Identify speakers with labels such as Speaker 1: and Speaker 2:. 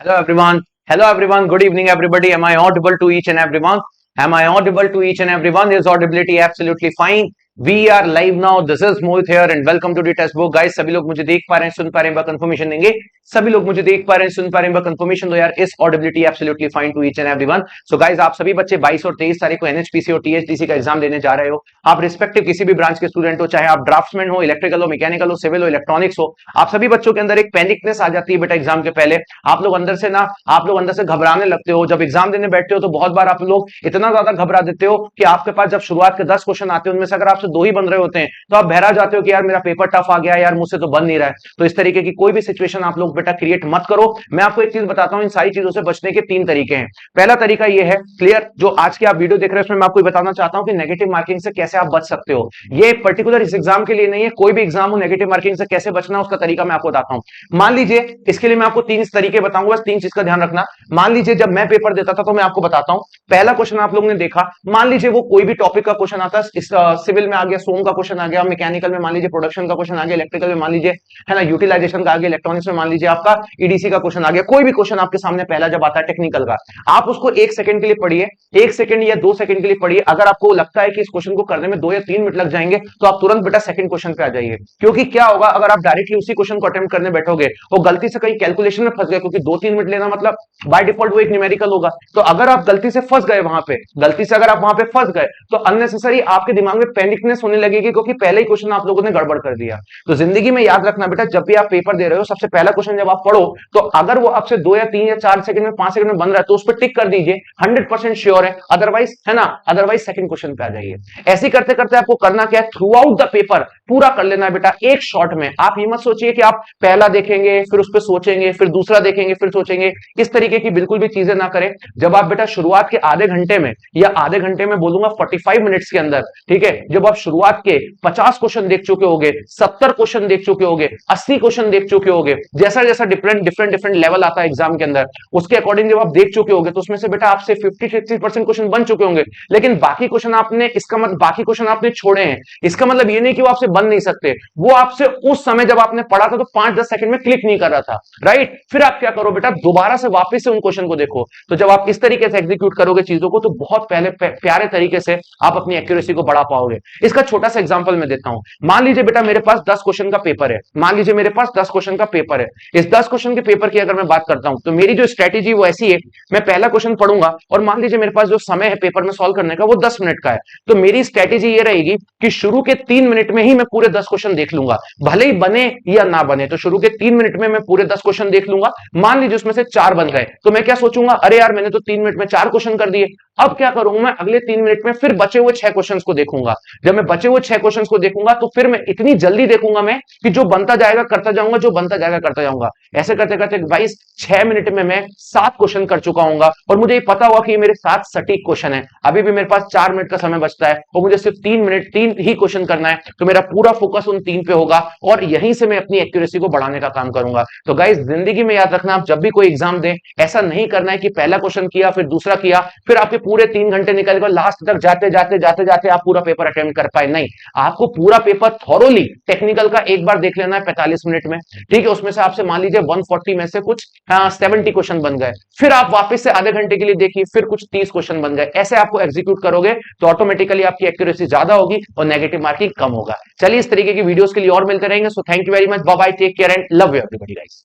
Speaker 1: Hello everyone. Hello everyone. Good evening everybody. Am I audible to each and everyone? Am I audible to each and everyone? Is audibility absolutely fine? We are live now. This is Mohit here and welcome to the test book. Guys, सभी लोग मुझे देख पा रहे हैं, सुन पा रहे हैं, कंफर्मेशन देंगे. सभी लोग मुझे देख पा रहे हैं, सुन पा रहे हैं, कंफर्मेशन दो यार. Is audibility absolutely fine to each and everyone. So guys, आप सभी बच्चे 22 और 23 तारीख को एनएचपीसी और टीएचडीसी का एग्जाम देने जा रहे हो. आप रिस्पेक्टिव किसी भी ब्रांच के स्टूडेंट हो, चाहे आप ड्राफ्ट्समैन हो, इलेक्ट्रिकल हो, मैकेनिकल हो, सिविल हो, इलेक्ट्रॉनिक्स हो, आप सभी बच्चों के अंदर एक पैनिकनेस आ जाती है बेटा एग्जाम के पहले. आप लोग अंदर से घबराने लगते हो. जब एग्जाम देने बैठते हो तो बहुत बार आप लोग इतना ज्यादा घबरा देते हो कि आपके पास जब शुरुआत के 10 क्वेश्चन आते हैं उनमें से अगर आपसे 2 ही बन रहे होते हैं तो आप बहरा जाते हो कि यार मेरा पेपर टफ आ गया, यार मुझसे तो बन नहीं रहा है. तो इस तरीके की कोई भी सिचुएशन आप लोग बेटा क्रिएट मत करो. मैं आपको एक चीज बताता हूं, इन सारी चीजों से बचने के 3 तरीके हैं. पहला तरीका ये है, क्लियर, जो आज की आप वीडियो देख रहे हैं उसमें मैं आपको बताना चाहता हूं कि नेगेटिव मार्किंग से कैसे आप बच सकते हो. ये पर्टिकुलर इस एग्जाम के लिए नहीं है, कोई भी एग्जाम हो, नेगेटिव मार्किंग से कैसे बचना है उसका तरीका मैं आपको बताता हूं. मान लीजिए, इसके लिए मैं आपको 3 तरीके बताऊंगा, बस 3 चीज का ध्यान रखना. मान लीजिए जब मैं पेपर देता था तो मैं आपको बताता हूं, पहला क्वेश्चन आप लोगों ने देखा, मान लीजिए वो कोई भी टॉपिक का क्वेश्चन आता है, सिविल में आ गया सोम का क्वेश्चन आ गया, मैकेनिकल में मान लीजिए प्रोडक्शन का क्वेश्चन आ गया, इलेक्ट्रिकल में मान लीजिए है ना यूटिलाइजेशन का आ गया, इलेक्ट्रॉनिक्स में मान लीजिए आपका ईडीसी का क्वेश्चन आ गया. कोई भी क्वेश्चन आपके सामने पहला जब आता है टेक्निकल का, आप उसको 1 सेकंड के लिए पढ़िए, 1 सेकंड या 2 सेकंड के लिए पढ़िए. अगर आपको लगता है कि इस क्वेश्चन को करने में 2 या 3 मिनट लग जाएंगे तो आप तुरंत बेटा सेकंड क्वेश्चन पे आ जाइए. क्योंकि क्या होगा, अगर आप डायरेक्टली उसी क्वेश्चन को अटेम्प्ट करने बैठोगे और गलती से कहीं कैलकुलेशन में फंस गए, क्योंकि 2-3 मिनट लेना मतलब बाय डिफॉल्ट वो एक न्यूमेरिकल होगा, तो अगर आप गलती से फंस गए वहां पे, गलती से अगर आप वहां पे फंस गए तो अननेसेसरी आपके दिमाग में पैनिकनेस होने लगेगी, क्योंकि पहले ही क्वेश्चन आप लोगों ने गड़बड़ कर दिया. तो जिंदगी में याद रखना बेटा, जब भी आप पेपर दे रहे हो सबसे पहला क्वेश्चन जब आप पढ़ो तो अगर वो आपसे 2 या 3 या 4 सेकंड में 5 सेकंड में बन रहा है तो उस पर टिक कर दीजिए, 100% श्योर है. अदरवाइज है ना, अदरवाइज सेकंड क्वेश्चन पे आ जाइए. ऐसे करते करते आपको करना क्या है, थ्रू आउट द पेपर पूरा कर लेना है बेटा एक शॉट में. आप ये मत सोचिए कि आप पहला देखेंगे फिर उस पर सोचेंगे, फिर दूसरा देखेंगे फिर सोचेंगे. इस तरीके की बिल्कुल भी चीजें ना करें. जब आप बेटा शुरुआत के आधे घंटे में, या आधे घंटे में बोलूंगा 45 मिनट्स के अंदर, ठीक है, जब आप शुरुआत के 50 क्वेश्चन देख चुके होगे, 70 क्वेश्चन देख चुके होगे, 80 क्वेश्चन देख चुके होगे, जैसा जैसा डिफरेंट डिफरेंट डिफरेंट लेवल आता है एग्जाम के अंदर, उसके अकॉर्डिंग जब आप देख चुके होगे तो उसमें से बेटा आपसे 50-60% क्वेश्चन बन चुके होंगे. लेकिन बाकी क्वेश्चन आपने, इसका मतलब बाकी क्वेश्चन आपने छोड़े हैं. इसका मतलब ये नहीं कि वो आपसे बन नहीं सकते, वो आपसे उस समय जब आपने पढ़ा था तो 5-10 सेकंड में क्लिक नहीं कर रहा था, राइट. फिर आप क्या करो बेटा, दोबारा से वापस से उन क्वेश्चन को देखो. तो जब आप इस तरीके से एग्जीक्यूट करोगे चीजों को तो बहुत पहले प्यारे तरीके से आप अपनी एक्यूरेसी को बढ़ा पाओगे. इसका छोटा सा एग्जांपल मैं देता हूं. मान लीजिए बेटा मेरे पास 10 क्वेश्चन का पेपर है, मान लीजिए मेरे पास 10 क्वेश्चन का पेपर है. इस 10 क्वेश्चन के पेपर की अगर मैं बात करता हूं तो मेरी जो स्ट्रेटेजी वो ऐसी है, मैं पहला क्वेश्चन पढ़ूंगा और मान लीजिए मेरे पास जो समय है पेपर में सॉल्व करने का वो 10 मिनट का है, तो मेरी स्ट्रेटेजी ये रहेगी कि शुरू के 3 मिनट में ही मैं पूरे 10 क्वेश्चन देख लूंगा, भले ही बने या ना बने. तो शुरू के 3 मिनट में मैं पूरे 10 क्वेश्चन देख लूंगा. मान लीजिए उसमें से 4 बन गए तो मैं क्या सोचूंगा, अरे यार मैंने तो 3 मिनट में 4 क्वेश्चन कर दिए. अब क्या करूंगा, मैं अगले 3 मिनट में फिर बचे हुए 6 क्वेश्चंस को देखूंगा. जब मैं बचे हुए 6 क्वेश्चंस को देखूंगा तो फिर मैं इतनी जल्दी देखूंगा मैं कि जो बनता जाएगा करता जाऊंगा, जो बनता जाएगा करता जाऊंगा. ऐसे करते करते 6 मिनट में मैं 7 क्वेश्चन कर चुका हूं और मुझे पता हुआ कि ये मेरे 7 सटीक क्वेश्चन है. अभी भी मेरे पास 4 मिनट का समय बचता है और मुझे सिर्फ 3 ही क्वेश्चन करना है, तो मेरा पूरा फोकस उन 3 पे होगा और यहीं से मैं अपनी एक्यूरेसी को बढ़ाने का काम करूंगा. तो गाइस, जिंदगी में याद रखना, आप जब भी कोई एग्जाम दें ऐसा नहीं करना है कि पहला क्वेश्चन किया फिर दूसरा किया, फिर आपके पूरे 3 घंटे निकल गए, लास्ट तक जाते जाते जाते जाते आप पूरा पेपर अटेम्प्ट कर पाए. नहीं, आपको पूरा पेपर थॉरोली टेक्निकल का एक बार देख लेना है 45 मिनट में, ठीक है. उसमें से आपसे मान लीजिए 140 में से कुछ 70 क्वेश्चन बन गए, फिर आप वापस से आधे घंटे के लिए देखिए, फिर कुछ 30 क्वेश्चन बन गए. ऐसे आपको एग्जीक्यूट करोगे तो ऑटोमेटिकली आपकी एक्यूरेसी ज्यादा होगी और नेगेटिव मार्किंग कम होगा. चलिए, इस तरीके की वीडियोस के लिए और मिलते रहेंगे. So thank you very much, bye bye, take care and love you everybody guys.